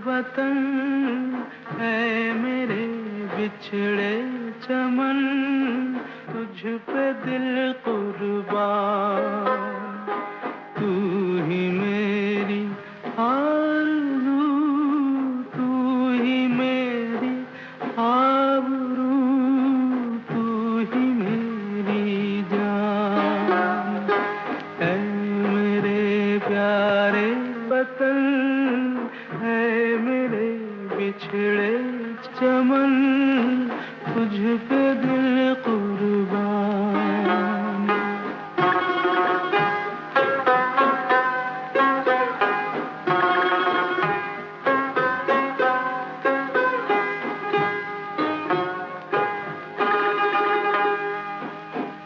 वतन है मेरे बिछड़े चमन, तुझ पे दिल कुर्बान। तू ही मेरी आरज़ू, तू ही मेरी आबरू, तू ही मेरी जान। ऐ मेरे प्यारे वतन, बिछड़े चमन, तुझ पे दिल कुर्बान।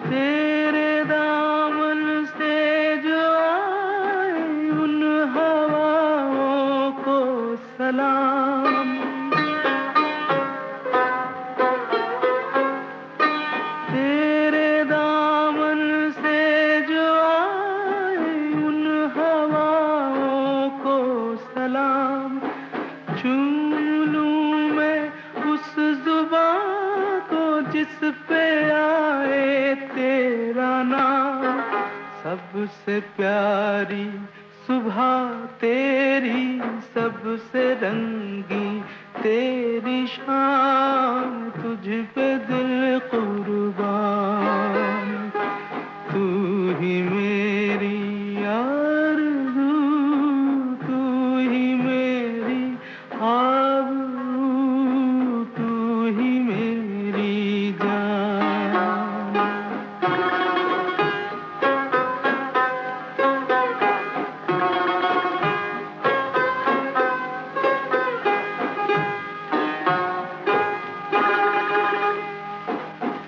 तेरे दामन से जो आए उन हवाओं को सलाम। तेरे दामन से जो आए उन हवाओं को सलाम। चूम लूं मैं उस जुबां को जिस पे आए तेरा नाम। सबसे प्यारी सुबह तेरी, सबसे रंगी तेरी शाम, तुझ पे दिल कुर्बान। तू ही मेरी आरज़ू, तू ही मेरी आबरू, तू ही मेरी जान।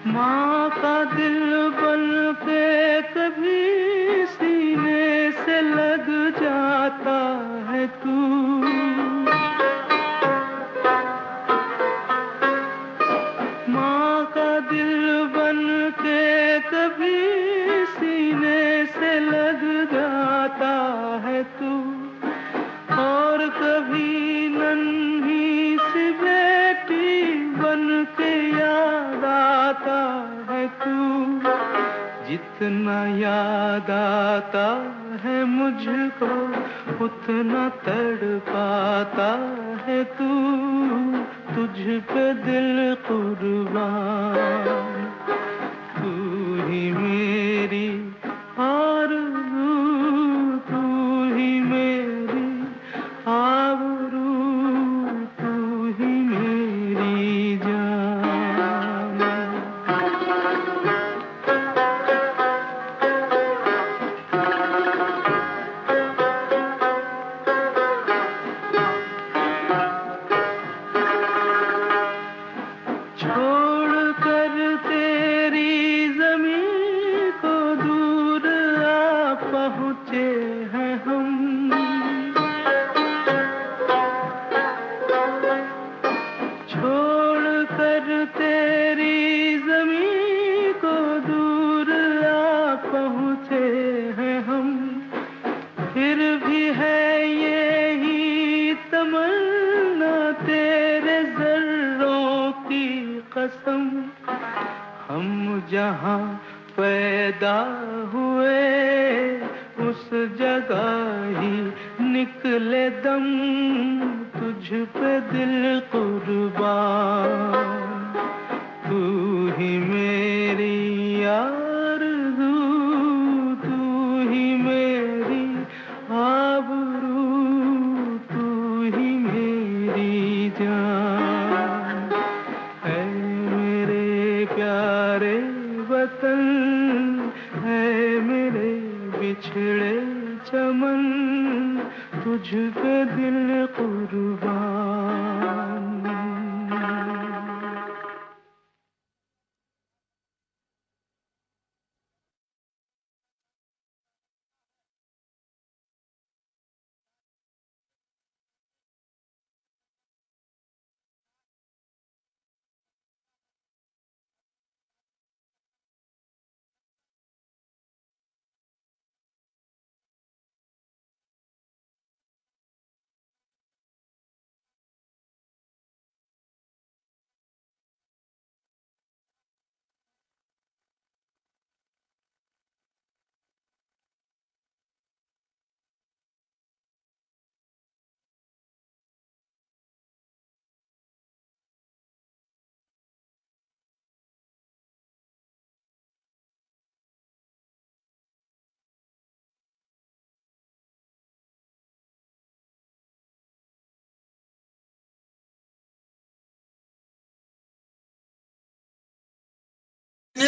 माँ का दिल बन के कभी सीने से लग जाता है तू। माँ का दिल बन के कभी सीने से लग जाता है तू। और कभी नन्ही सी बेटी बन के याद आता है तू। जितना याद आता है मुझको उतना तड़पाता है तू। तुझ पे दिल कुर्बान। तू ही मेरी आरज़ू, तू ही मेरी आबरू, तू ही मेरी जान। छोड़ कर तेरी ज़मीं को दूर आ पहुँचे हैं हम। छोड़ कर तेरी ज़मीं को दूर आ पहुँचे हैं हम। फिर भी है यही तमन्ना तेरे ज़र्रों की कसम। हम जहाँ पैदा हुए उस जगह ही निकले दम। तुझ पे दिल कुर्बान। तू ही मेरी आरज़ू, तू ही मेरी आबरू, तू ही मेरी जान। है मेरे प्यारे वतन, है मेरे बिछड़े चमन, तुझ पे दिल कुर्बान।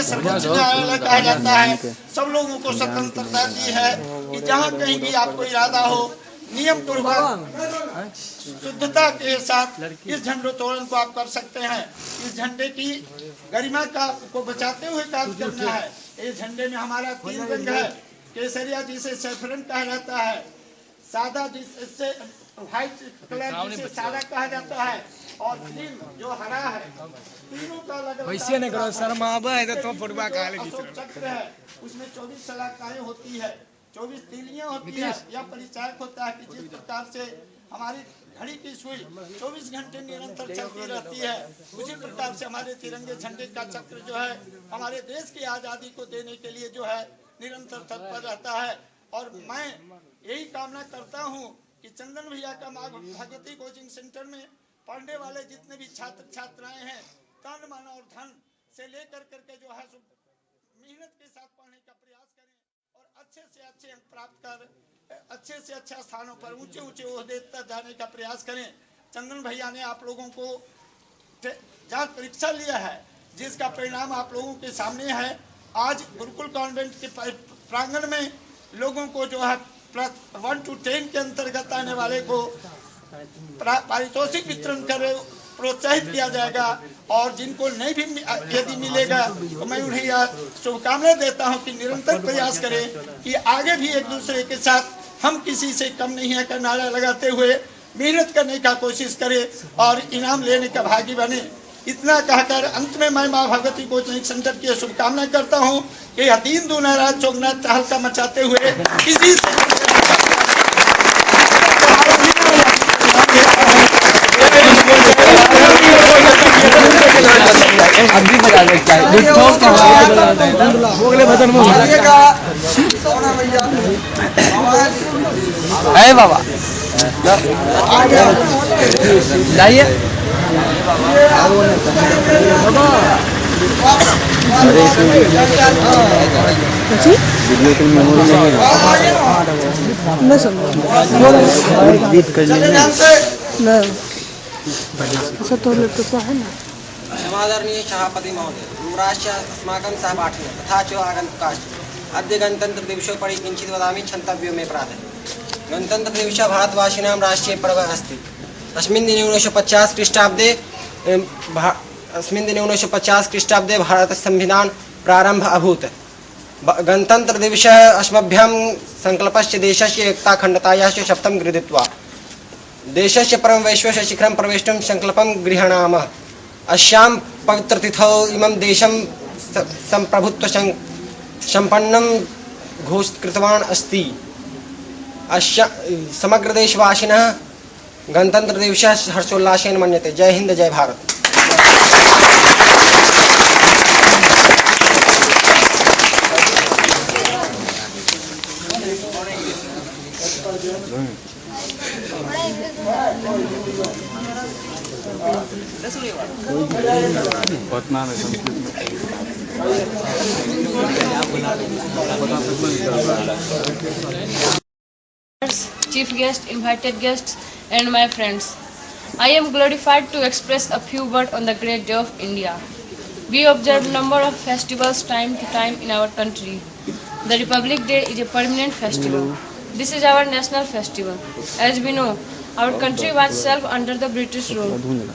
इसे सर्वोच्च न्यायालय कहा जाता है। सब लोगों को स्वतंत्रता दी है कि जहाँ कहीं भी आपको इरादा हो नियम पूर्वक शुद्धता के साथ इस झंडोत्तोलन को आप कर सकते हैं। इस झंडे की गरिमा को बचाते हुए कार्य करना है। इस झंडे में हमारा 3 रंग है, केसरिया जिसे सैफरन कहा जाता है, सादा जिससे व्हाइट कलर जिसे सादा कहा जाता है, और ग्रीन जो हरा है। तीनों का अलग वैसे नहीं करो शर्मा है तो फुटबा का अशोक चक्र है, उसमें 24 सलाखाएं होती है, 24 तीलियां होती है। यह परिचायक होता है कि जिस प्रकार से हमारी घड़ी की सुई 24 घंटे निरंतर चलती रहती है, उसी प्रकार से हमारे तिरंगे झंडे का चक्र जो है हमारे देश की आजादी को देने के लिए जो है निरंतर तत्पर रहता है। और मैं यही कामना करता हूँ कि चंदन भैया का माँ भगवती कोचिंग सेंटर में पढ़ने वाले जितने भी छात्र छात्राएं हैं, तन मन और धन से लेकर करके जो है मेहनत के साथ पढ़ने का प्रयास करें और अच्छे से अच्छे अंक प्राप्त कर अच्छे से अच्छे स्थानों पर ऊंचे ऊंचे ओहदे तक जाने का प्रयास करें। चंदन भैया ने आप लोगों को जांच परीक्षा लिया है, जिसका परिणाम आप लोगों के सामने है। आज गुरुकुल कॉन्वेंट के प्रांगण में लोगों को जो है 1 to 10 के अंतर्गत आने वाले को पारितोषिक वितरण कर प्रोत्साहित किया जाएगा, और जिनको नहीं भी यदि मिलेगा तो मैं उन्हें यह शुभकामनाएं देता हूं कि निरंतर प्रयास करें कि आगे भी एक दूसरे के साथ हम किसी से कम नहीं है का नारा लगाते हुए मेहनत करने का कोशिश करें और इनाम लेने का भागी बने। इतना कहकर अंत में मैं माँ भगवती कोचिंग सेंटर की शुभकामनाएं करता हूं कि यह दीन दुनिया चौगना तहलका मचाते हुए किसी अभी बजा लेता है है बाबा जाइए। समादरणीय सभापति महोदय, युवराज अस्माकं सहपाठिनः तथा च आगन्तुकाश्च अद्य गणतन्त्रदिवसोपरि किञ्चित् वदामि क्षन्तव्यो मे प्रातः। गणतन्त्रदिवसः भारतवासिनां राष्ट्रीय पर्व अस्ति। अस्मिन् दिने 1950 ख्रीष्टाब्दे भारतसंविधान प्रारम्भ अभूत्। गणतन्त्रदिवसः अस्मभ्यां संकल्पस्य देशस्य एकता अखण्डतायाः च शपथं गृहीत्वा देशस्य परमवैश्वस्य शिखरं प्रवेष्टुं संकल्पं गृह्णामः। अस्यां पवित्रतिथौ इमं देशं संप्रभुत्व सम्पन्नं घोषितवान् अस्ति। समग्र देशवासिनः गणतन्त्रदिवसः हर्षोल्लासेन मन्यते। जय हिंद, जय Bharat. Chief guest, invited guests, and my friends, I am glorified to express a few words on the great day of India. We observe number of festivals time to time in our country. The Republic Day is a permanent festival. This is our national festival. As we know, our country was served under the British rule.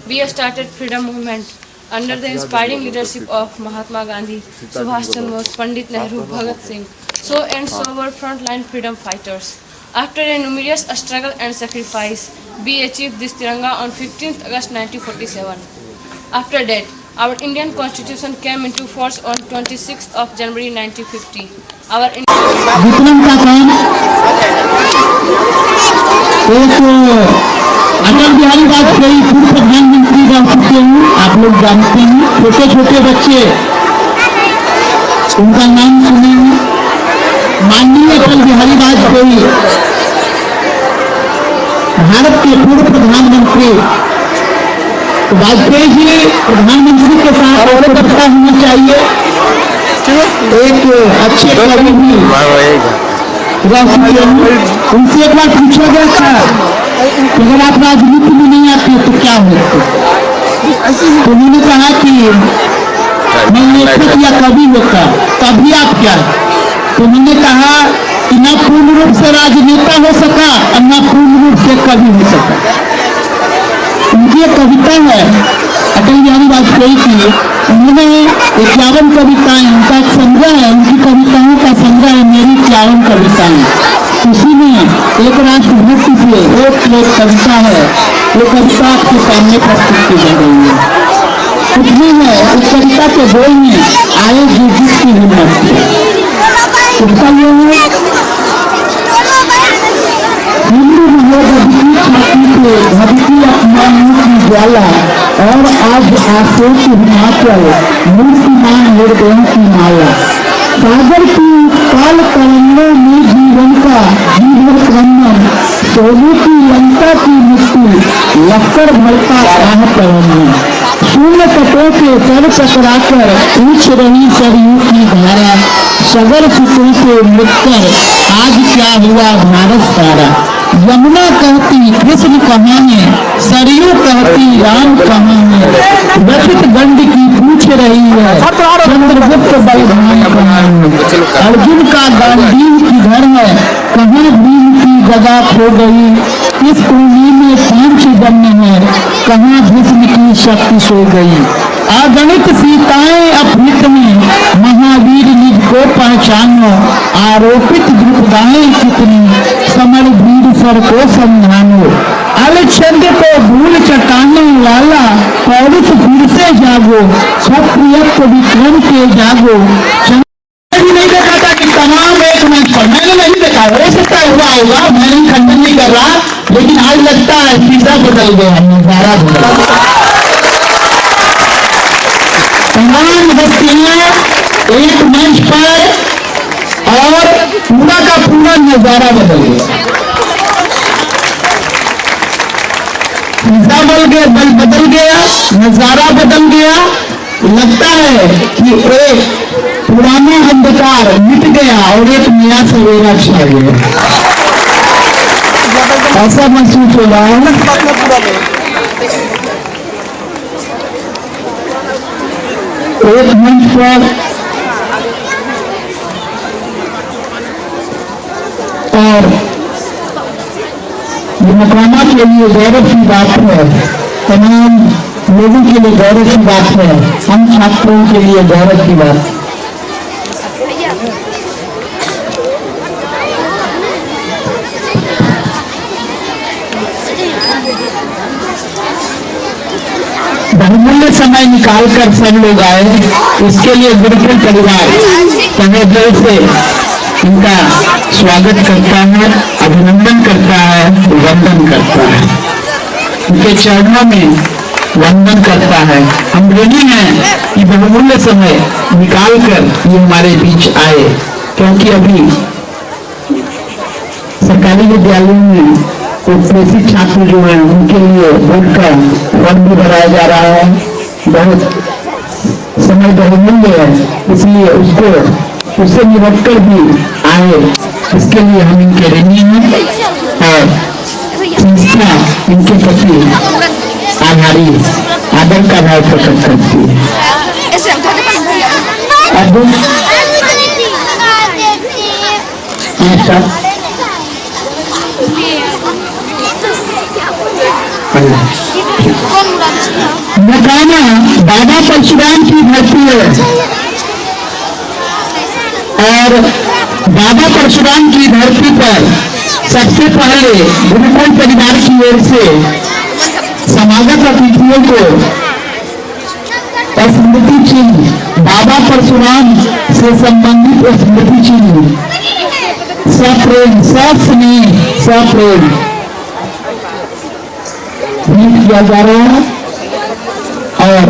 We started freedom movement under the inspiring leadership of Mahatma Gandhi, Subhash Chandra Bose, Pandit Nehru, Bhagat Singh, so and so were frontline freedom fighters. After a numerous struggle and sacrifice, we achieved this Tiranga on 15th August 1947. After that, our Indian Constitution came into force on 26th of January 1950. Our Vikram का काम अटल बिहारी वाजपेयी पूर्व प्रधानमंत्री रह चुके हैं, आप लोग जानते हैं। छोटे छोटे बच्चे उनका नाम सुने। माननीय अटल बिहारी वाजपेयी भारत के पूर्व प्रधानमंत्री। वाजपेयी जी प्रधानमंत्री के साथ पता होना चाहिए, एक अच्छे कवि भी रह चुके हैं। उनसे एक बार पूछा गया था कि अगर आप राजनीति में नहीं आते तो क्या होते, तो उन्होंने कहा कि मैं लेखक या कवि होता तभी आप क्या। तो मैंने कहा कि न पूर्ण रूप से राजनेता हो सका और न पूर्ण रूप से कवि हो सका। उनकी एक कविता है अटल बिहारी वाजपेयी की, उन्होंने 51 कविताएं, उनका एक संग्रह है, उनकी कविताओं का संग्रह है मेरी 51 कविताएं। उसी में एक राष्ट्रभक्ति से एक कविता है, वो कविता आपके सामने प्रस्तुत की जा रही है। कुछ भी है उस कविता के बोल में आए जो जिसकी हिम्मत है। उसका ये है हिंदू महागति छाती पे भक्ति अपमानों की ज्वाला और आज अशोक हिमाचल मूर्तिमान हृदयों की माला। सागर की काल तरंगों में जीवन का जीवन क्रमण, सोने की लंका की मिट्टी लक्कर भरता राह तरंगन। शून्य तटों के सर चकराकर पूछ रही सरयू की धारा, सगर फिक्र से मिटकर आज क्या हुआ भारत सारा। यमुना कहती कृष्ण कहाँ है, सरयू कहती राम कहाँ है। व्यथित गंड की पूछ रही है, चंद्रगुप्त बलवान कहाँ है। अर्जुन का गांडीव किधर है, कहाँ भीम की जगह खो गई। इस कुंडी में 5 जन्म है, कहाँ भीष्म की शक्ति सो गई। अगणित सीताएं अपहृत में, महावीर निज को पहचानो। आरोपित द्रुपदाएं कितनी, समर भीड़ सर को समझानो। अलछंद को भूल चटाने वाला, पौरुष फिर से जागो। क्षत्रियत्व विक्रम के जागो। नहीं देखा था कि तमाम एक मंच पर, मैंने नहीं देखा, हो सकता हुआ होगा, मैं नहीं खंडन नहीं कर रहा, लेकिन आज लगता है सीधा बदल गया, नजारा बदल गया। तमाम हस्तियां एक मंच पर और पूरा का पूरा नजारा बदल गया। बल बदल गया, नजारा बदल गया। लगता है कि एक पुराना अंधकार मिट गया और एक नया सवेरा छा गया, ऐसा महसूस हो रहा है। एक मंच पर और ये मकाना के लिए गौरव की बात है, तमाम लोगों के लिए गौरव की बात है, हम छात्रों के लिए गौरव की बात। बहुमूल्य समय निकालकर सब लोग आए, इसके लिए गुरुकुल परिवार तहे दिल से इनका स्वागत करता है, अभिनंदन करता है, वंदन करता है, उनके चरणों में वंदन करता है। हम ऋणी हैं कि बहुमूल्य समय निकालकर ये हमारे बीच आए, क्योंकि अभी सरकारी विद्यालयों में प्रेषित छात्र जो हैं उनके लिए बोर्ड का फंड भी भराया जा रहा है। बहुत समय बहुमूल्य है, इसलिए उससे निपटकर भी आए, इसके लिए हम इनके ऋणी हैं और संस्था इनके प्रति आभारी आदर का भाव प्रकट करती है। मकाना बाबा परशुराम की धरती है और बाबा परशुराम की धरती पर सबसे पहले गुरुकुल परिवार की ओर से समागत अतिथियों को स्मृति चिन्ह, बाबा परशुराम से संबंधित स्मृति चिन्ह सप्रेम, सस्नेह, सप्रेम किया जा रहा है और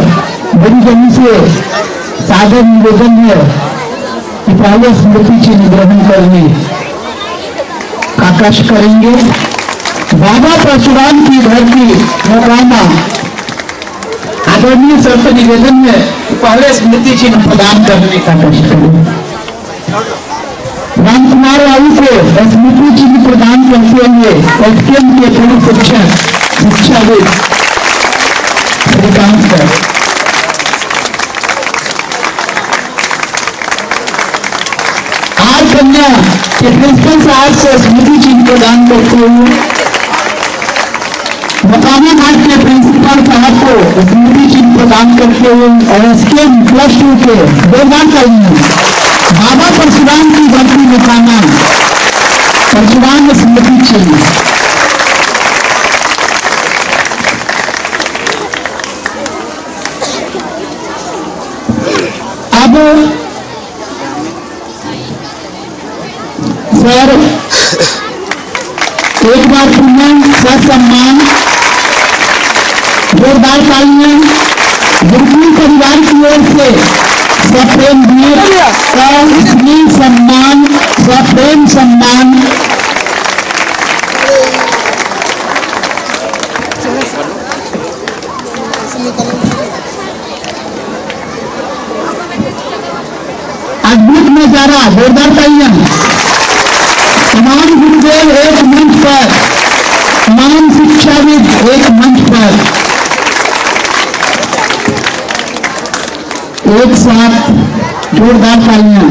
बड़ी जमी से सादर निवेदन है कि पहले स्मृति चिन्ह ग्रहण करने का कष्ट करेंगे। बाबा परशुराम की धरती मकाना आदरणीय सर से निवेदन है कि पहले स्मृति चिन्ह प्रदान करने का कष्ट करें। राम कुमार राव को स्मृति चिन्ह प्रदान करते हुए एसकेएम के पूर्व शिक्षक शिक्षाविद श्रीकांत सर। आर कन्या के प्रिंसिपल साहब को स्मृति चिन्ह प्रदान करते हुए मकामी घाट के प्रिंसिपल साहब को स्मृति चिन्ह प्रदान करते हुए और इसके +2 के जोरदार तालियां बाबा परशुराम की वर्दी निशाना परशुराम स्मृति चिन्ह। अब सर एक बार पुनः ससम्मान जोरदार तालियां गुरुकुल परिवार की ओर से सप्रेम सम्मान सप्रेम सम्मान अद्भुत नजारा जोरदार तालियां। तमाम गुरुदेव एक मंच पर, तमाम शिक्षाविद एक मंच पर एक साथ जोरदार तालियां।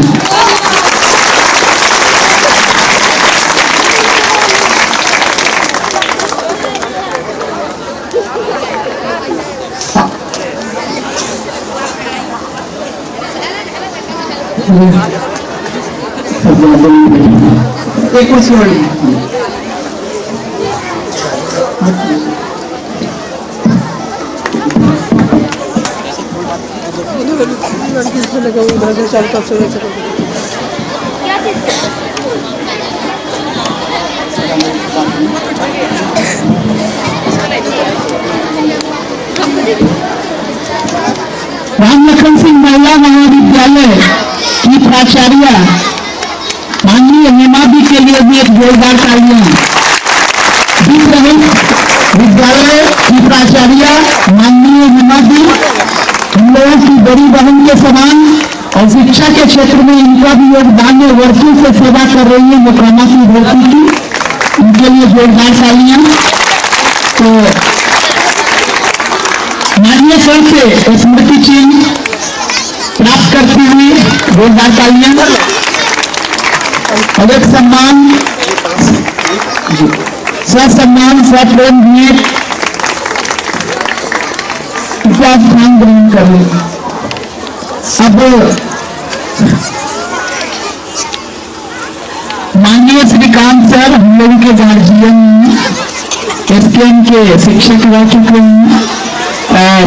एक कुछ लगा उधर से चार कप से राम लखन सिंह महिला महाविद्यालय की प्राचार्य माननीय हेमा दी के लिए भी एक जोरदार तालियां। विद्यालय की प्राचार्य माननीय हेमा दी हम लोगों की बड़ी बहन के समान और शिक्षा के क्षेत्र में इनका भी योगदान है। वर्षों से सेवा कर रही है मुकामा की भर्ती की, उनके लिए जोरदार तालियां। तो माननीय सर से स्मृति चिन्ह प्राप्त करती हुई जोरदार तालियां और एक सम्मान ससम्मान सप्रेम भेंट स्थान ग्रहण करें। अब माननीय श्रीकांत सर हम लोगों के गार्जियन एसकेएम के शिक्षक रह चुके हैं और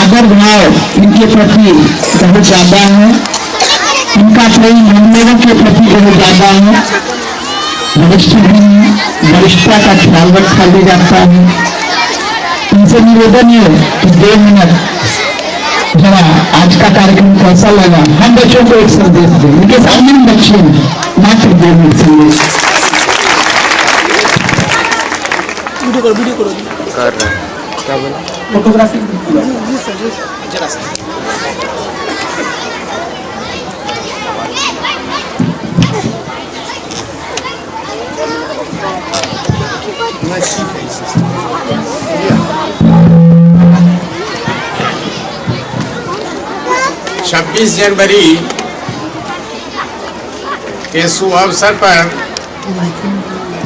आदर भाव इनके प्रति बहुत ज्यादा है, इनका प्रेम हम लोगों के प्रति बहुत ज्यादा है। वरिष्ठता का ख्याल रखा भी जाता है। इनसे निवेदन है कि 2 मिनट जरा आज का कार्यक्रम कैसा लगा हम बच्चों को एक संदेश दें। उनके सामने बच्चे मात्र 2 मिनट संदेश वीडियो करो कर रहे हैं क्या बोला फोटोग्राफी 26 जनवरी के शुभ अवसर पर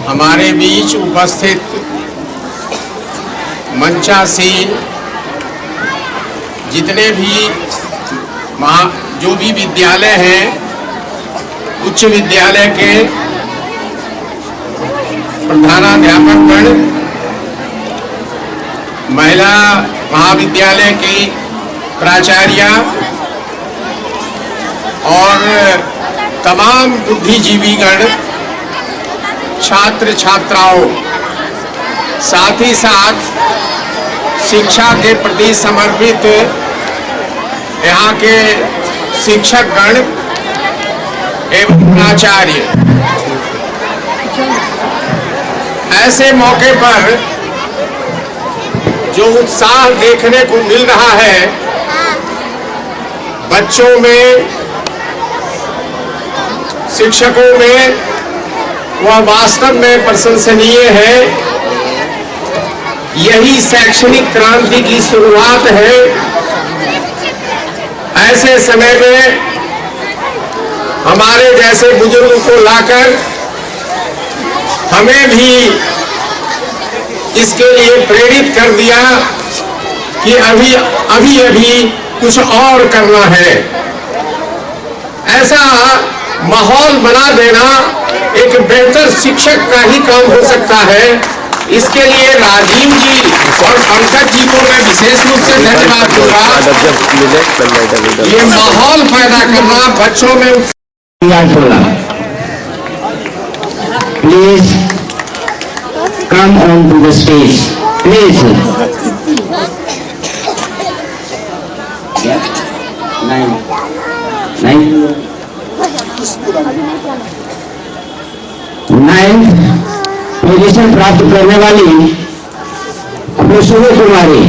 हमारे बीच उपस्थित मंचासीन जितने भी जो भी विद्यालय हैं, उच्च विद्यालय के प्रधानाध्यापकगण, महिला महाविद्यालय की प्राचार्य और तमाम बुद्धिजीवीगण, छात्र छात्राओं, साथ ही साथ शिक्षा के प्रति समर्पित यहाँ के शिक्षकगण एवं प्राचार्य, ऐसे मौके पर जो उत्साह देखने को मिल रहा है बच्चों में, शिक्षकों में, वह वास्तव में प्रशंसनीय है। यही शैक्षणिक क्रांति की शुरुआत है। ऐसे समय में हमारे जैसे बुजुर्ग को लाकर हमें भी इसके लिए प्रेरित कर दिया कि अभी अभी अभी कुछ और करना है। ऐसा माहौल बना देना एक बेहतर शिक्षक का ही काम हो सकता है। इसके लिए राजीव जी और पंकज जी को मैं विशेष रूप से धन्यवाद दूंगा। ये माहौल पैदा करना बच्चों में। Please come on to the stage please. Ninth position प्राप्त करने वाली खुशबू कुमारी,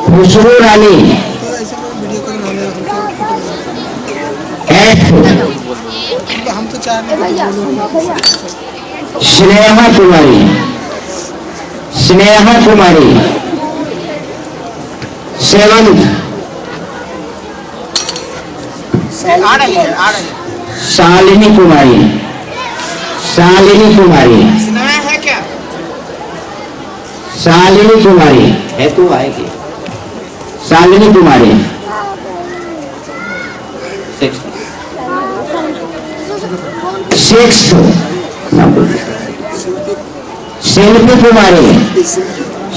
खुशबू रानी। स्नेहा कुमारी, स्नेहा कुमारी। सेवंथ शालिनी कुमारी, शालिनी कुमारी, शालिनी कुमारी है तो आएगी। Shalini Kumari. Sixth Shilpi Kumari,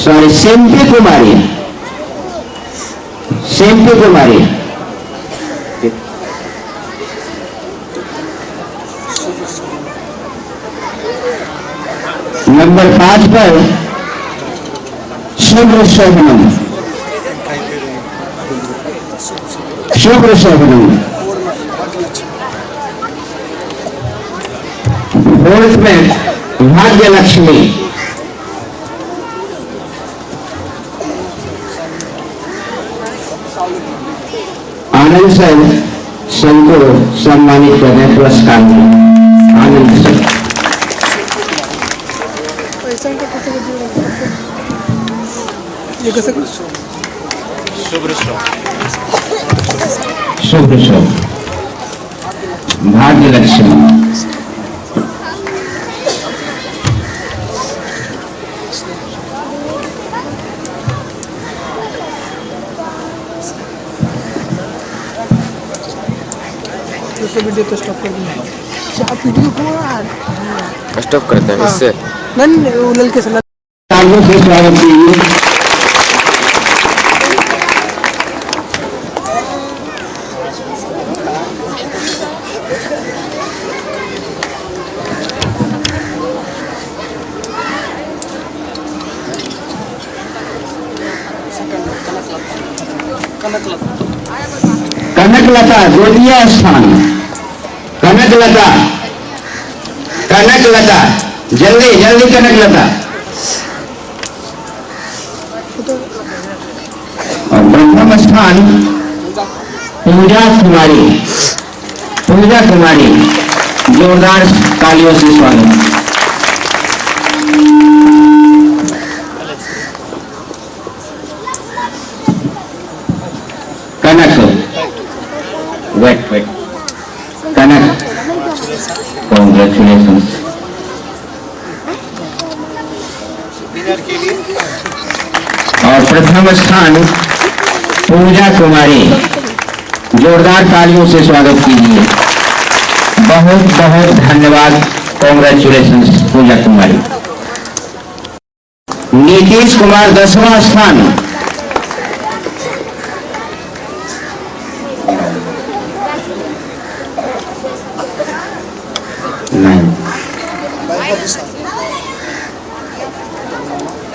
sorry Shilpi Kumari, Shilpi Kumari. Number 5 पर शुभ्र शोभनम, शुभ्र शोभनम। फोर्थ में भाग्य लक्ष्मी, आनंद सर सबको सम्मानित करने पुरस्कार में आनंद सर। शुभ शुभ भाग्य लक्ष्मी। वीडियो तो स्टॉप कर दूंगा। आप वीडियो को स्टॉप करते हैं इससे उलल के सलाह से स्वागत कीजिए। कनकलता द्वितीय स्थान, कनकलता, कनकलता जल्दी जल्दी कनकलता। और प्रथम स्थान पूजा कुमारी, पूजा कुमारी। जोरदार तालियों से स्वागत। कनक, वेट वेट, कनक कॉन्ग्रेचुलेशन। और प्रथम स्थान पूजा कुमारी। जोरदार तालियों से स्वागत कीजिए। बहुत बहुत धन्यवाद, कॉन्ग्रेचुलेशन पूजा कुमारी। नीतीश कुमार 10वां स्थान,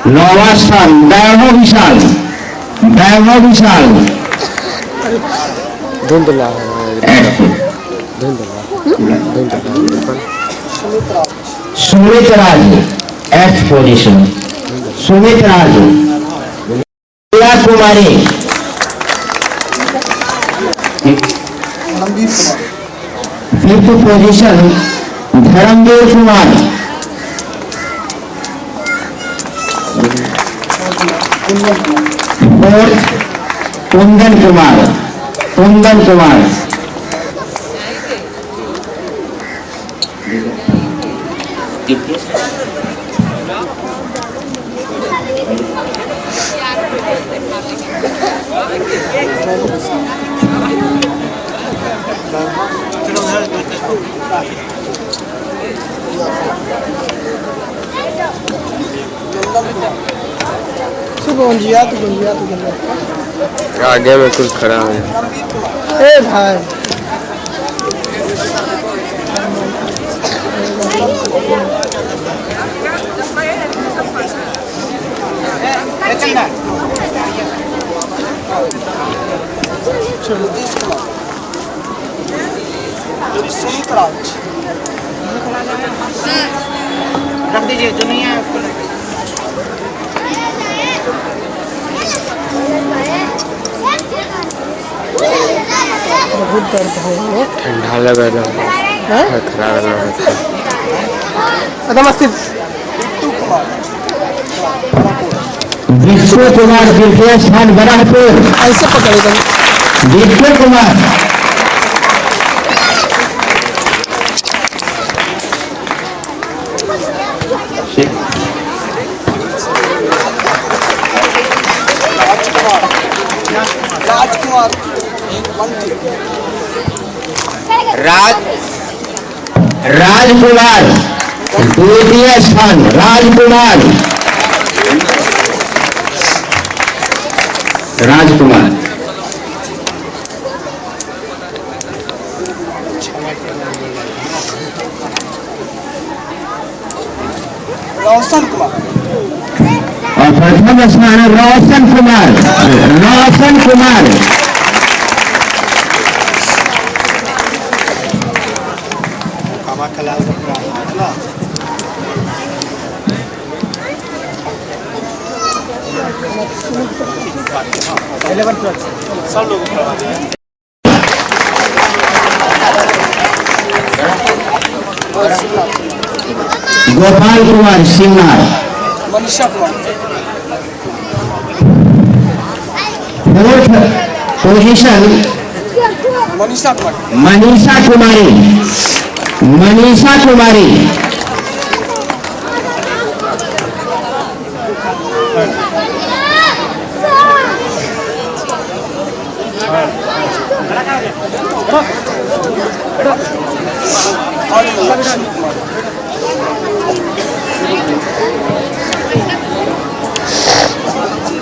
नौवां स्थान वैभव विशाल, वैभव विशाल। धुंधला Sumit Raj 8th position, Sumit Raj. Puja Kumari 5th position, Dharmveer Kumar. Fourth Kundan Kumar, Kundan Kumar. Gunjiya तो आगे में कुछ खड़ा है। ए भाई रख दीजिए जो नहीं है उसको। बहुत दर्द है। ठंडा लगा रहा है, खराब लग रहा है। नमस्ते। विश्व कुमार द्वितीय स्थान बराहपुर। ऐसे पकड़ेगा विश्व कुमार राजकुमार द्वितीय स्थान। राजकुमार रोशन कुमार और प्रथम स्थान रोशन कुमार। गोपाल कुमार सिंगार। Manisha Kumar fourth position Manisha Kumari.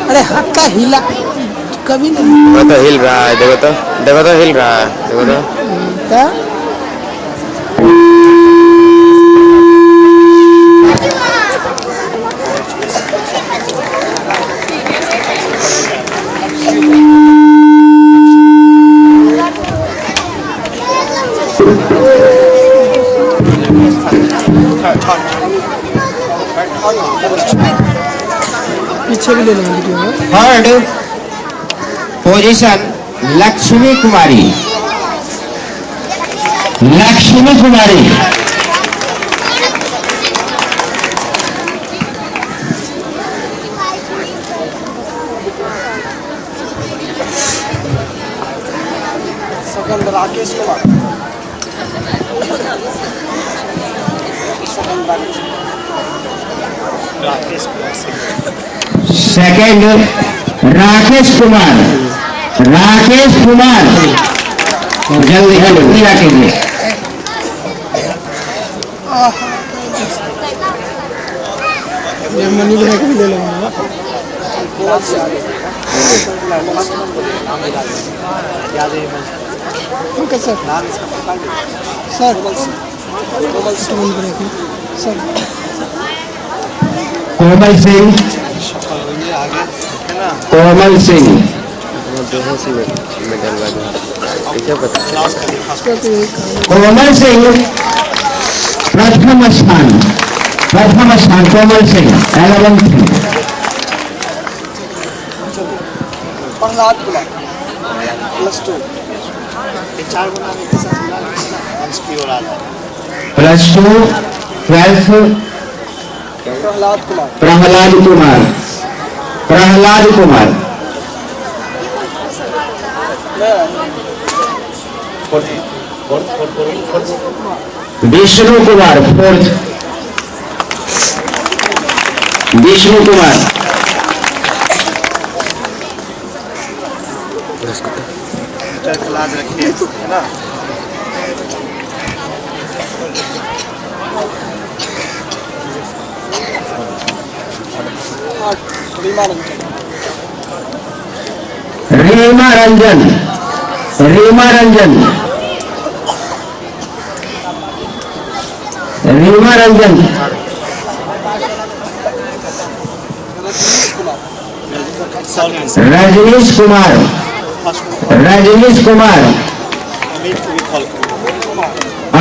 अरे हाथ का हिला कभी नहीं। तो हिल रहा है, देखो तो हिल रहा है, देखो तो। क्या पीछे भी ले लेंगे। थर्ड पोजीशन लक्ष्मी कुमारी। सेकंड राकेश कुमार सेकंड राकेश कुमार जल्दी रखेंगे। ये मनी बना के भी ले लेंगे। Okay sir. Sir sir Komal Singh Komal Singh प्रथम स्थान Komal Singh 11th। Prahlad Kumar +2 +2 12th। Prahlad Kumar Vishnu Kumar 4th। Vishnu Kumar लाज रखिए, है ना। रीमा रंजन, रीमा रंजन, रीमा रंजन, रजनीश कुमार, रजनीश कुमार,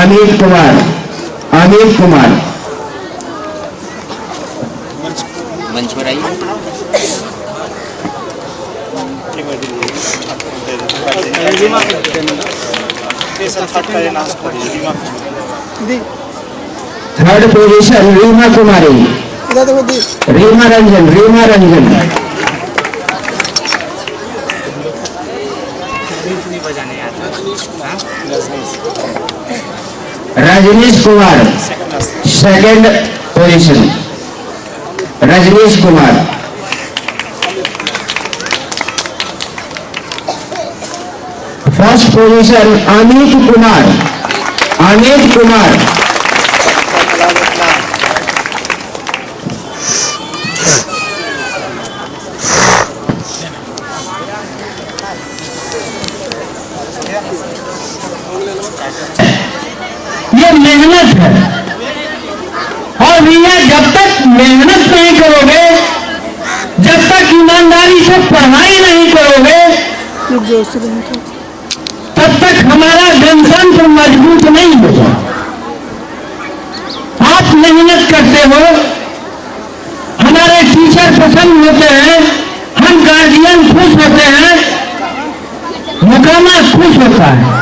अमित कुमार, अमित कुमार, मंच पर आइए। Third position Reema Kumari, Reema Ranjan, Reema Ranjan, Rajneesh Kumar, second position Rajneesh Kumar, first position Amit Kumar, Amit Kumar, ये मेहनत है और भैया जब तक मेहनत नहीं करोगे, जब तक ईमानदारी से पढ़ाई नहीं करोगे, तब तक हमारा गणतंत्र मजबूत नहीं होगा। आप मेहनत करते हो, हमारे टीचर पसंद होते हैं, हम गार्जियन खुश होते हैं, मुकामा खुश होता है।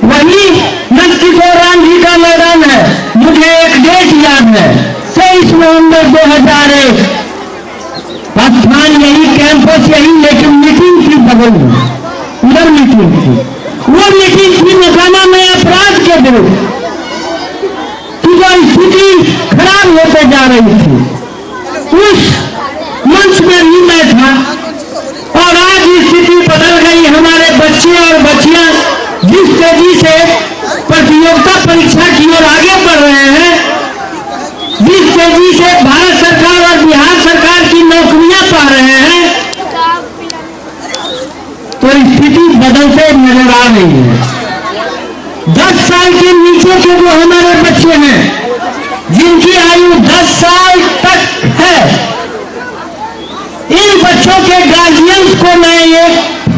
वही नंदकिशोर जी का मैदान है। मुझे एक डेट याद है, 23 नवंबर 2001, स्थान यही, कैंपस यही, लेकिन मीटिंग थी बगल में, उधर मीटिंग थी। वो मीटिंग थी मोकामा में अपराध के विरुद्ध, कि जो स्थिति खराब होते जा रही थी, उस मंच में भी मैं था। और आज स्थिति बदल गई। हमारे बच्चे और बच्चियां जिस तेजी से प्रतियोगिता परीक्षा की ओर आगे बढ़ रहे हैं, जिस तेजी से भारत सरकार और बिहार सरकार की नौकरियां पा रहे हैं, तो स्थिति बदलते नजर आ रही है। 10 साल के नीचे के जो हमारे बच्चे हैं, जिनकी आयु 10 साल तक है, इन बच्चों के गार्जियंस को मैं ये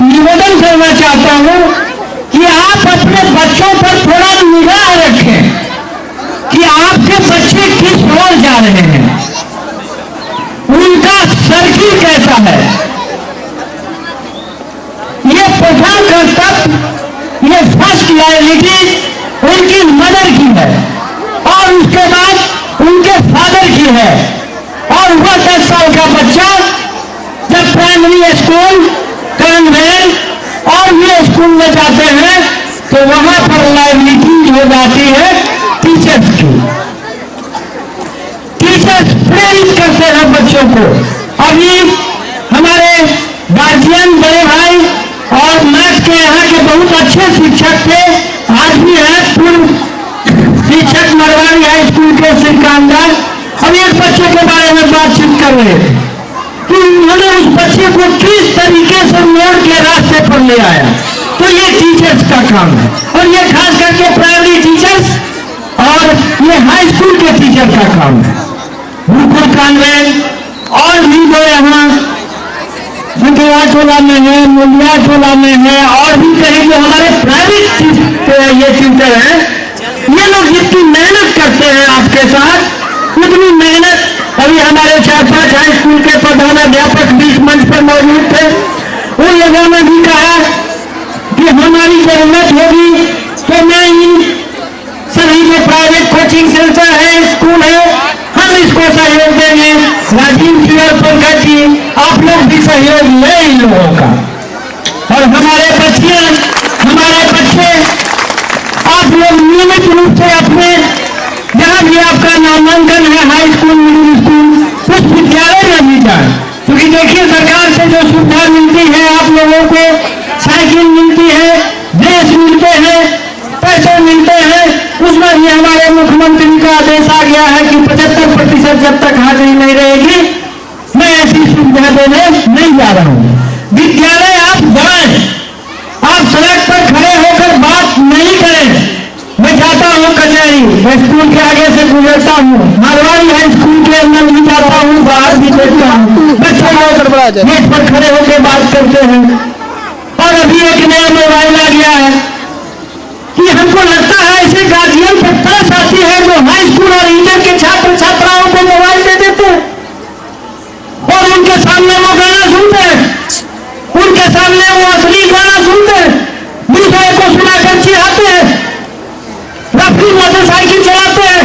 निवेदन करना चाहता हूं कि आप अपने बच्चों पर थोड़ा निगाह रखें कि आपके बच्चे किस ओर जा रहे हैं, उनका सर्किल कैसा है। ये प्रथम कर्तव्य, ये फर्स्ट लायबिलिटी उनकी मदर की है और उसके बाद उनके फादर की है। और वह 10 साल का बच्चा जब प्राइमरी स्कूल, कॉन्वेंट और ये स्कूल में जाते हैं, तो वहां पर लायबिलिटी हो जाती है टीचर्स की। टीचर्स प्रेरित करते हैं बच्चों को। अभी हमारे गार्जियन बड़े भाई और मैथ के यहाँ के बहुत अच्छे शिक्षक थे, आज भी हैं, पूर्व शिक्षक मरवाड़ी हाई स्कूल के सिकंदर। हम एक बच्चे के बारे में बातचीत कर रहे थे कि उन्होंने उस बच्चे को किस तरीके से मोड़ के रास्ते पर ले आया। तो ये टीचर्स का काम है, और ये खास करके प्राइमरी टीचर्स और ये हाई स्कूल के टीचर का काम है। गुरुकुल कॉन्वेंट और भी जो यहाँ संकेला टोला में है, मुंडिया टोला में है, और भी कहीं जो हमारे प्राइवेट ये ट्यूटर हैं, ये लोग जितनी मेहनत करते हैं आपके साथ, उतनी मेहनत अभी हमारे 4-5 हाई स्कूल के प्रधानाध्यापक भी इस मंच पर मौजूद थे। उन लोगों ने भी कहा कि हमारी जरूरत होगी तो मैं इन सभी जो प्राइवेट कोचिंग सेंटर है, स्कूल है, हम इसको सहयोग देंगे। राजीव जी और पंकज जी, आप लोग भी सहयोग लें इन लोगों का। और हमारे बच्चे आप लोग नियमित रूप से अपने जहाँ भी आपका नामांकन है, हाई स्कूल, मिडिल स्कूल, उस विद्यालय में भी जाए। क्योंकि देखिए सरकार से जो सुविधा मिलती है, आप लोगों को साइकिल ये हमारे मुख्यमंत्री का आदेश आ गया है कि 75% जब तक हाजिरी नहीं रहेगी मैं ऐसी सुविधा देने नहीं जा रहा हूं। विद्यालय आप जाएं, आप सड़क पर खड़े होकर बात नहीं करें। मैं जाता हूं कचहरी, मैं स्कूल के आगे से गुजरता हूं, मारवाड़ी हाई स्कूल के अंदर भी जाता हूं, बाहर भी देखता हूं, बच्चे लोग गेट पर खड़े होकर बात करते हैं। और अभी एक नया मोबाइल आ गया है कि हमको लगता है ऐसे गार्जियन के तरस आती है जो हाई स्कूल और इंटर के छात्र छात्राओं को मोबाइल दे देते हैं और उनके सामने वो गाना सुनते हैं, उनके सामने वो असली गाना सुनते हैं, दूसरे को सुनाकर चिढ़ाते हैं, रफली मोटरसाइकिल चलाते हैं,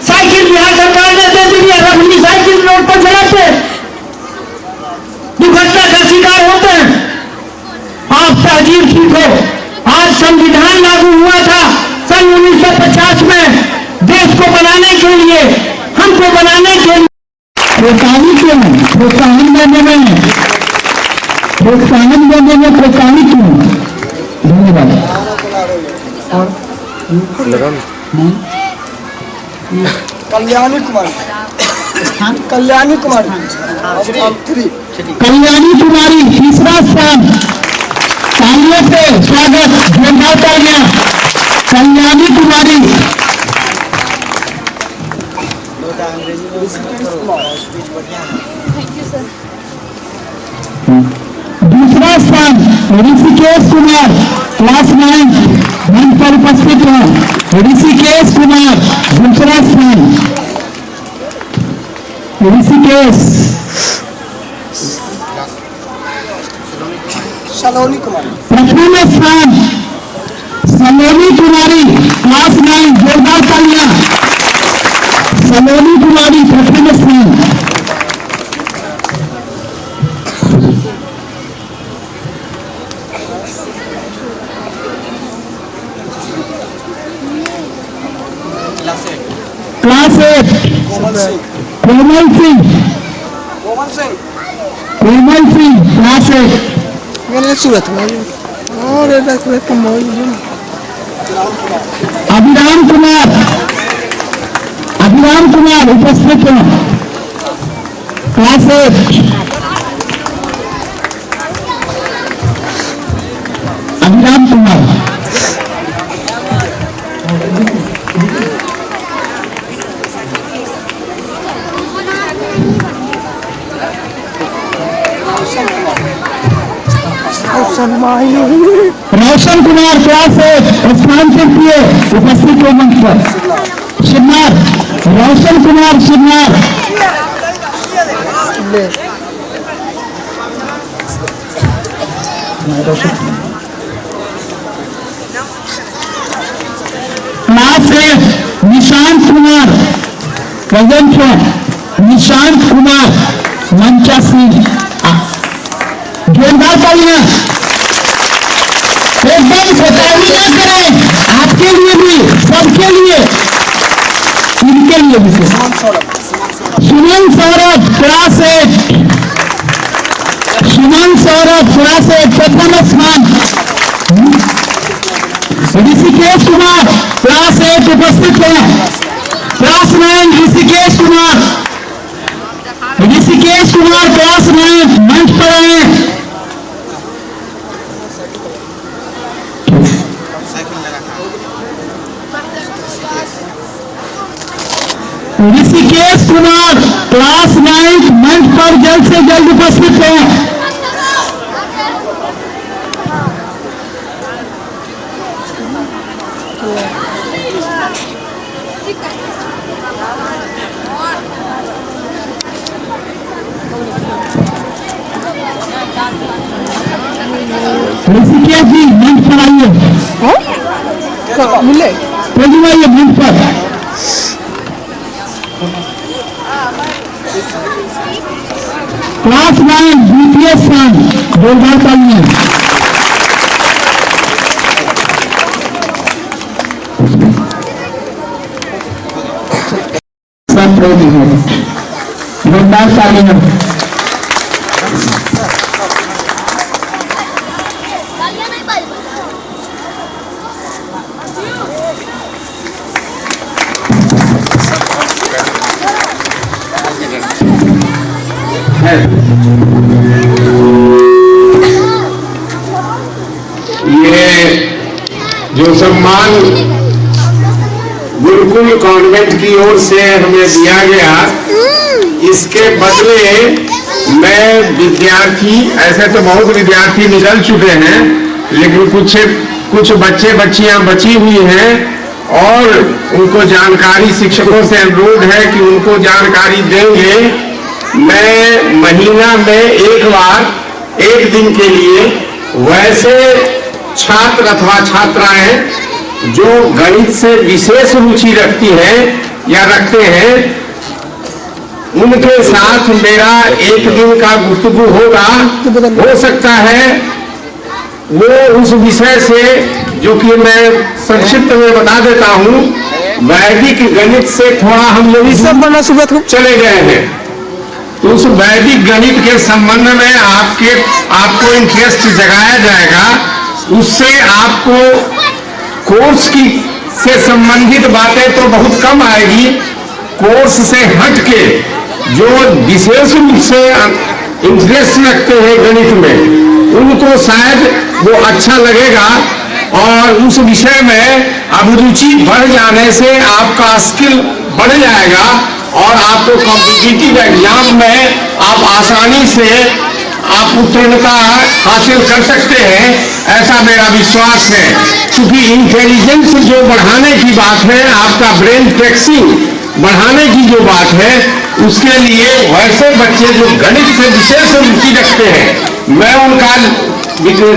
साइकिल बिहार सरकार ने दे दी है, रफली साइकिल रोड पर चलाते हैं, दुर्घटना का शिकार होते हैं। आप तहजीब सीखो। आज संविधान लागू हुआ था सन 1950 में, देश को बनाने के लिए, हमको बनाने के लिए प्रोत्साहित क्यों, प्रोत्साहन देने में प्रोत्साहित क्यों। धन्यवाद। कल्याणी कुमारी, कल्याणी कुमारी, कल्याणी कुमारी तीसरा स्थान, तालियों से स्वागत, जोरदार तालियां। कल्याणी कुमारी दूसरा स्थान, ऋषिकेश कुमार क्लास 9 मंच पर उपस्थित हैं। ऋषिकेश कुमार दूसरा स्थान, ऋषिकेश। सलोनी कुमारी, प्रथम स्थान सलोनी कुमारी क्लास 9, जोरदार तालियां। सलोनी कुमारी प्रथम स्थान। Class 8 Komal Singh, Komal Singh, Komal Singh, Komal Singh class 8। मैंने सूरत में और सूरत का मौजूद अभिराम कुमार, अभिराम कुमार उपस्थित हैं। क्लास 8 अभिराम कुमार। रोशन कुमार क्लास 8 स्थान से किए उपस्थित हो मंच पर। शिवनार, रोशन कुमार शिवनार। क्लास 8 निशांत कुमार, प्रेजेंट है निशांत कुमार मंचा सिंह। जोरदार तालियां। एकदम सतावी ना करें, आपके लिए भी, सबके लिए, इनके लिए भी। सुमन सौरभ क्लास 8, सुमन सौरभ क्लास 8 प्रथम स्थान। ऋषिकेश कुमार क्लास 8 उपस्थित है। क्लास 9 ऋषिकेश कुमार, ऋषिकेश कुमार क्लास 9 मंच पर आए। ऋषिकेश कुमार क्लास 9 मंच पर जल्द से जल्द उपस्थित हैं। ऋषिकेश जी मंच पर आइए, मिले आइए मंच पर। क्लास 9 द्वितीय स्थान, जोरदार तालियां। जोरदार तालियां। कि जो सम्मान गुरुकुल कॉन्वेंट की ओर से हमें दिया गया, इसके बदले मैं विद्यार्थी, ऐसे तो बहुत विद्यार्थी निकल चुके हैं, लेकिन कुछ बच्चे बच्चियां बची हुई हैं और उनको जानकारी, शिक्षकों से अनुरोध है कि उनको जानकारी देंगे। मैं महीना में एक बार, एक दिन के लिए वैसे छात्र अथवा छात्राएं जो गणित से विशेष रुचि रखती हैं या रखते हैं, उनके साथ मेरा एक दिन का गुफ्तगू होगा। हो सकता है वो उस विषय से, जो कि मैं संक्षिप्त में बता देता हूं, वैदिक गणित से थोड़ा हम लोग चले गए हैं, तो उस वैदिक गणित के संबंध में आपको इंटरेस्ट जगाया जाएगा। उससे आपको कोर्स की से संबंधित बातें तो बहुत कम आएगी। कोर्स से हट के जो विशेष रूप से इंटरेस्ट रखते हैं गणित में, उनको शायद वो अच्छा लगेगा और उस विषय में अभिरुचि बढ़ जाने से आपका स्किल बढ़ जाएगा और आपको कॉम्पिटिटिव एग्जाम में आप आसानी से आप उत्तीर्णता हासिल कर सकते हैं, ऐसा मेरा विश्वास है। क्योंकि इंटेलिजेंस जो बढ़ाने की बात है, आपका ब्रेन टैक्सिंग बढ़ाने की जो बात है, उसके लिए वैसे बच्चे जो गणित से विशेष रुचि रखते हैं, मैं उनका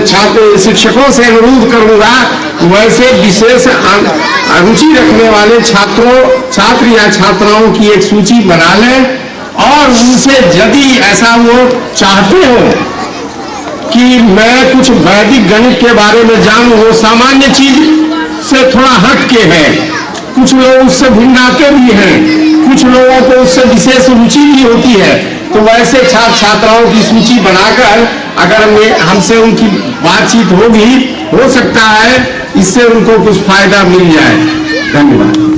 छात्र शिक्षकों से अनुरोध करूंगा, वैसे विशेष रुचि रखने वाले छात्र या छात्राओं की एक सूची बना लें और उनसे यदि ऐसा वो चाहते हो कि मैं कुछ वैदिक गणित के बारे में जानूं, वो सामान्य चीज से थोड़ा हट के है, कुछ लोग उससे भिन्नाते भी हैं, कुछ लोगों को उससे विशेष रुचि भी होती है, तो वैसे छात्र छात्राओं की सूची बनाकर अगर हमसे उनकी बातचीत होगी, हो सकता है इससे उनको कुछ फायदा मिल जाए। धन्यवाद।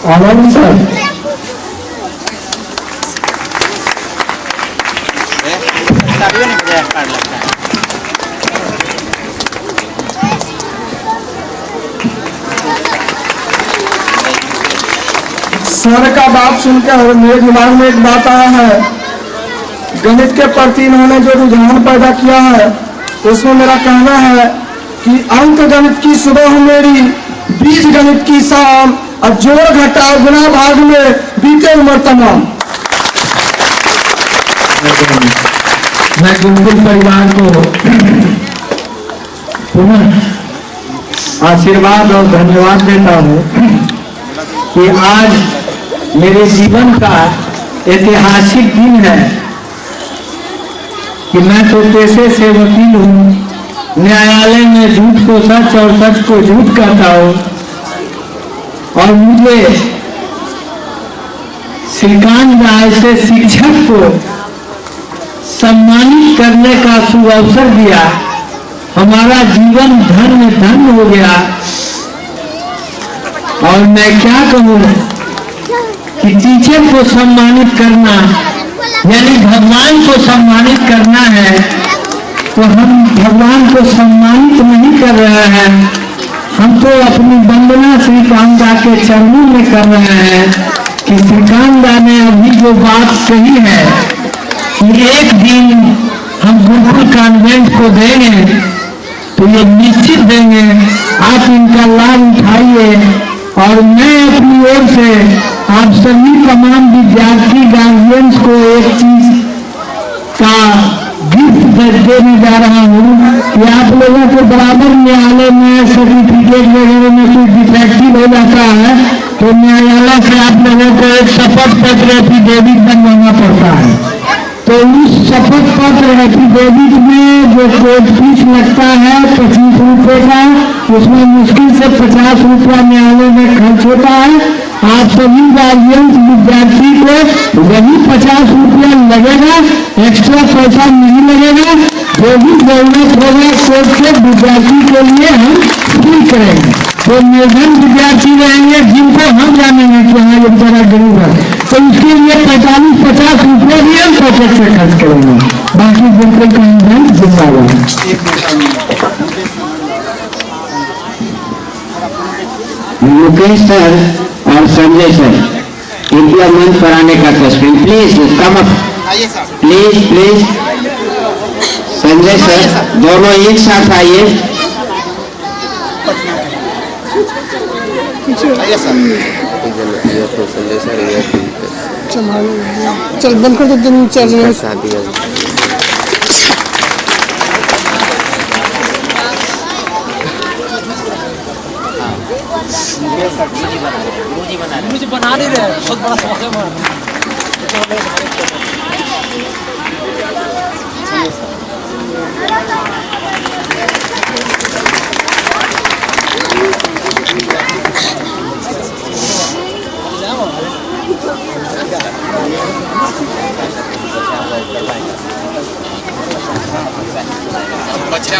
आनंद सर, सर का बात सुनकर मेरे दिमाग में एक बात आया है। गणित के प्रति इन्होंने जो रुझान पैदा किया है, उसमें मेरा कहना है कि अंक गणित की सुबह मेरी, बीज गणित की शाम, और जोड़ घटाओ गुना भाग में बीते उम्र तमाम। मैं गुरुकुल परिवार को पुनः आशीर्वाद और धन्यवाद देता हूँ कि आज मेरे जीवन का ऐतिहासिक दिन है कि मैं तो पेशे से वकील हूँ, न्यायालय में झूठ को सच और सच को झूठ कहता हूँ, और मुझे श्रीकांत राय से शिक्षक को सम्मानित करने का सुअवसर दिया। हमारा जीवन धन्य धन्य हो गया। और मैं क्या कहूँ कि टीचर को सम्मानित करना यानी भगवान को सम्मानित करना है, तो हम भगवान को सम्मानित नहीं कर रहे हैं, हम तो अपनी वंदना श्रीकांत दा के चरणों में कर रहे हैं कि श्रीकांत दा ने अभी जो बात कही है कि एक दिन हम गुरुकुल कॉन्वेंट को देंगे, तो ये निश्चित देंगे। आप इनका लाभ उठाइए और मैं अपनी ओर से आप सभी तमाम विद्यार्थी गार्जियंस को एक चीज का गिफ्ट देने जा रहा हूँ कि आप लोगों को बराबर न्यायालय में सर्टिफिकेट वगैरह में कुछ डिफेक्टिव हो जाता है तो न्यायालय से आप लोगों को एक शपथ पत्र एफिडेविट बनवाना पड़ता है। तो उस शपथ पत्र एफिडेविट में जो कोर्ट फीस लगता है 25 रुपये का, उसमें मुश्किल से 50 रुपया न्यायालय में खर्च होता है। आप सभी गार्जियंस विद्यार्थी को वही 50 रुपया लगेगा, एक्स्ट्रा पैसा नहीं लगेगा। जो भी जरूरत होगा कोर्ट से विद्यार्थी के लिए हम फ्री करेंगे। तो निर्धन विद्यार्थी रहेंगे जिनको हम जानेंगे कि हाँ ये बेचारा गरीब है, तो इसके लिए 45-50 रुपये भी हम बजट से खर्च करेंगे, बाकी जितने का ईंधन जिम्मेदार। मुकेश सर और संजय सर कृपया मंच पर आने का तस्वीर please come up, please please. Sanjay sir दोनों एक साथ आइए। संजय सर चल बंद कर दो, दिन चल रहे हैं। शादी है। मुझे बना नहीं रहे, बहुत बड़ा शौक है हमारा। अच्छा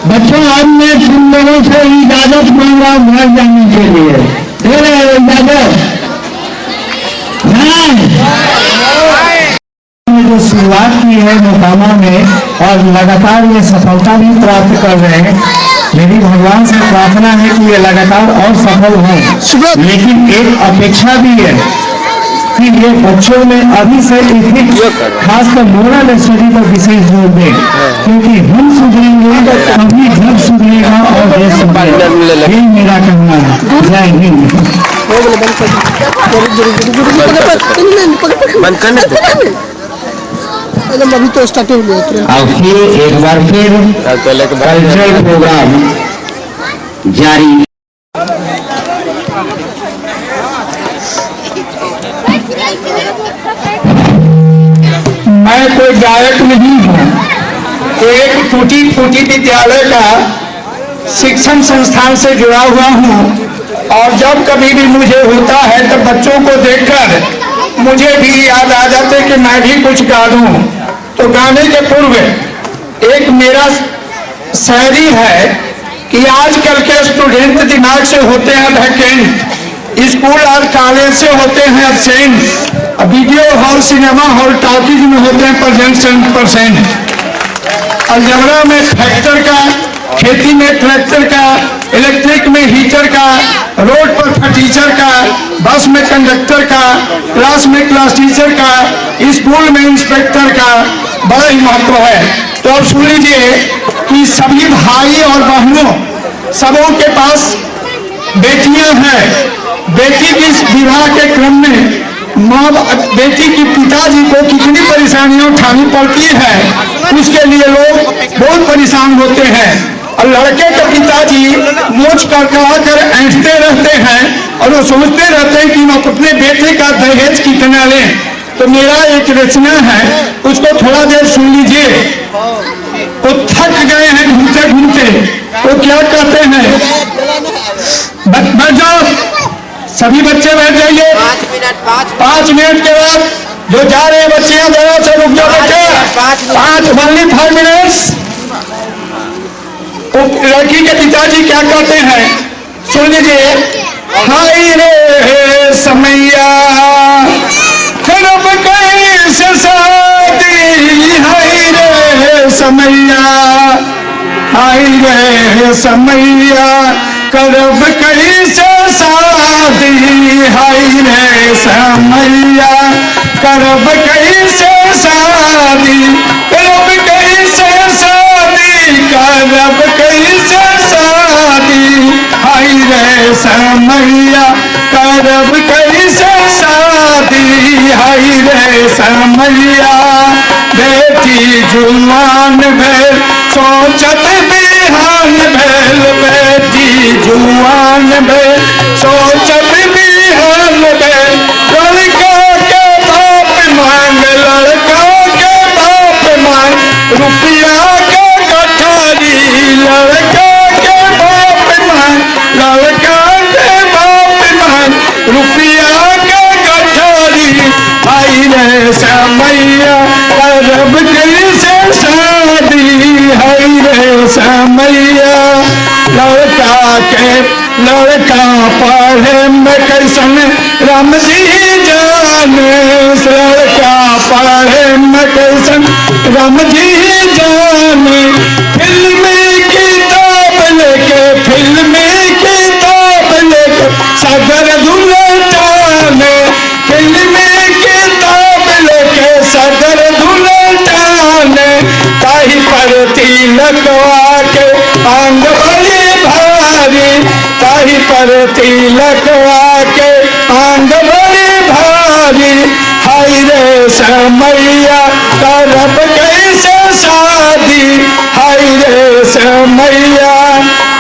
बच्चों अब मैं तुम लोगों से इजाजत मांग रहा हूँ घर जाने के लिए। दे रहे हो इजाजत? जो शुरुआत की है मोकामा में और लगातार ये सफलता भी प्राप्त कर रहे हैं, मेरी भगवान से प्रार्थना है कि ये लगातार और सफल हों। लेकिन एक अपेक्षा भी है कि ये बच्चों में अभी से खासकर मोरल स्टडी पर विशेष जोर दें, क्योंकि हम सुधरेंगे अभी जब सुधरेगा और देश सुधरेगा। यही मेरा कहना है। जय हिंद। अभी तो स्टार्ट हो गया। अब फिर एक बार फिर कल्चरल प्रोग्राम जारी। मैं कोई गायक नहीं हूँ, एक टूटी फूटी विद्यालय का शिक्षण संस्थान से जुड़ा हुआ हूँ और जब कभी भी मुझे होता है तो बच्चों को देखकर मुझे भी याद आ जाते कि मैं भी कुछ गा दूं। तो गाने के पूर्व एक मेरा शायरी है कि आजकल के स्टूडेंट दिमाग से होते हैं वैकेंट, स्कूल और कॉलेज से होते हैं absent, video hall cinema hall talkies में होते हैं प्रेजेंट 100%। अलजबरा में फैक्टर का, खेती में ट्रैक्टर का, इलेक्ट्रिक में हीटर का, रोड पर फटीचर का, बस में कंडक्टर का, क्लास में क्लास टीचर का, स्कूल में इंस्पेक्टर का बड़ा ही महत्व है। तो अब सुन लीजिए कि सभी भाई और बहनों सबों के पास बेटियां हैं। बेटी की विवाह के क्रम में बेटी की पिताजी को कितनी परेशानियां उठानी पड़ती है, उसके लिए लोग बहुत परेशान होते हैं। और लड़के के पिताजी मोच कड़कड़ा कर ऐंठते रहते हैं और वो सोचते रहते हैं कि वो अपने बेटे का दहेज कितना लें। तो मेरा एक रचना है, उसको थोड़ा देर सुन लीजिए। वो थक गए हैं घूमते घूमते, वो क्या कहते हैं, बैठ जाओ सभी बच्चे, बैठ जाइए। 5 मिनट के बाद जो जा रहे हैं बच्चियां जरा से रुक जाओ बच्चे। 5 मिनट्स। लड़की के पिताजी क्या कहते हैं सुन लीजिए। हाय रे समैया खरब कैसे शादी, हाय रे समैया, हाय रे समैया करब कैसे शादी, हाय रे समैया करब कैसे शादी, करब कैसे शादी, करब कैसे शादी, हाय रे समैया करब कैसे शादी, हाय रे समैया। बेटी जुआन भेल सोचत बिहान भेल, बेटी जुआन भेल सोचत बिहान भेल। लड़का के बाप मांग, लड़का के बाप मांग रुपया के गठारी, लड़का के बाप मांग, लड़का के बाप मांग रुपया के गठारी, हाय रे समैया करब कैसे शादी, हाय रे समैया लड़का पढ़े में कैसन राम जी जाने, लड़का पढ़े में कैसन राम जी जाने। फिल्मी किताब लेके सागर दुलटाने, फिल्मी किताब लेके सागर दुलटाने। ताही पर तिलकवा के आंग बड़ी भारी, ताही पर तिलकवा के आंग बड़ी भारी। हाय रे समैया करब कैसे शादी, हाय रे समैया।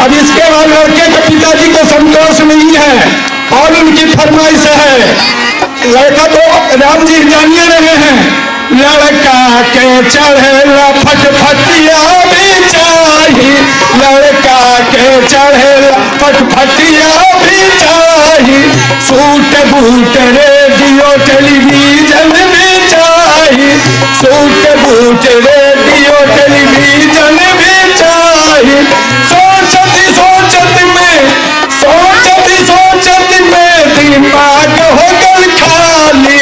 अब इसके बाद लड़के के पिताजी को संतोष नहीं है और उनकी फरमाइश है, लड़का तो राम जी जानिए रहे हैं, लड़का के चढ़ेला फटफटिया भी चाहिए, लड़का के चढ़ेला फटफटिया भी चाहिए। सूट बूट रेडियो टेलीविजन भी चाहिए, सूट बूट रेडियो टेलीविजन भी चाहिए। सोचत में दिमाग हो गल खाली,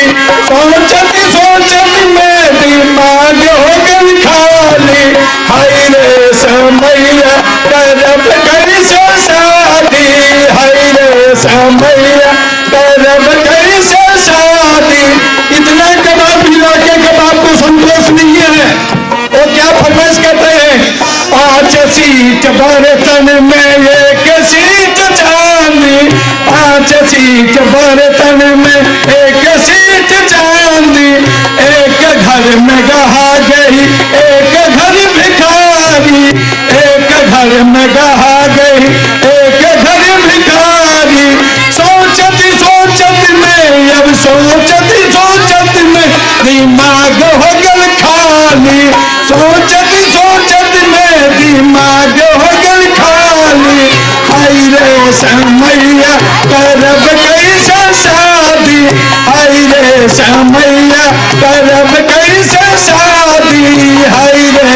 सोचत में दिमाग हो गल खाली। हाय रे समैया करब कैसे शादी, हाय रे समैया करब कैसे शादी। इतना कबाब मिला के कबाब को संतोष नहीं है, वो क्या फरमाइश करते हैं, 5 सीट बर्तन में 1 सीट चांदी, 5 सीट बर्तन में 1 सीट चांदी। एक घर में गहा गई 1 घर भिखारी, 1 घर में गहा गई 1 घर भिखारी। सोचत में अब सोचत में दिमाग हो गल खाली, सोचत में दिमाग हो गल खाली। हाय रे समैया करब कैसे शादी, हाय रे समैया करब कैसे शादी, हाय रे